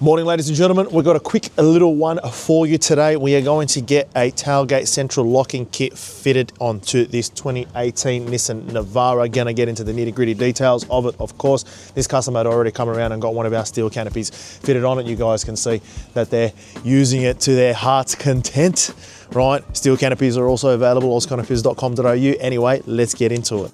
Morning, ladies and gentlemen. We've got a little one for you today. We are going to get a tailgate central locking kit fitted onto this 2018 Nissan Navara. Going to get into the nitty-gritty details of it, of course. This customer had already come around and got one of our steel canopies fitted on it. You guys can see that they're using it to their heart's content, right? Steel canopies are also available, ozcanopies.com.au. Anyway, let's get into it.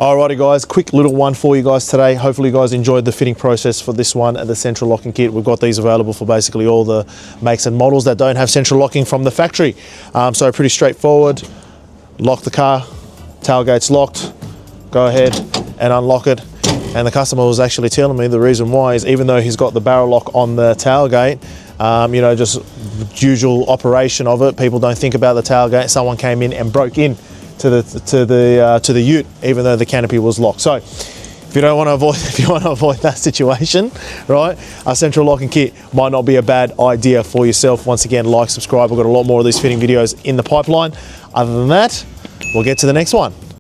Alrighty guys, quick little one for you guys today. Hopefully you guys enjoyed the fitting process for this one at the central locking kit. We've got these available for basically all the makes and models that don't have central locking from the factory. So pretty straightforward. Lock the car, tailgate's locked, go ahead and unlock it. And the customer was actually telling me the reason why is even though he's got the barrel lock on the tailgate, you know, just usual operation of it, people don't think about the tailgate. Someone came in and broke in to the ute, even though the canopy was locked. So if you want to avoid that situation, right, a central locking kit might not be a bad idea for yourself. Once again, like, subscribe. We've got a lot more of these fitting videos in the pipeline. Other than that, we'll get to the next one.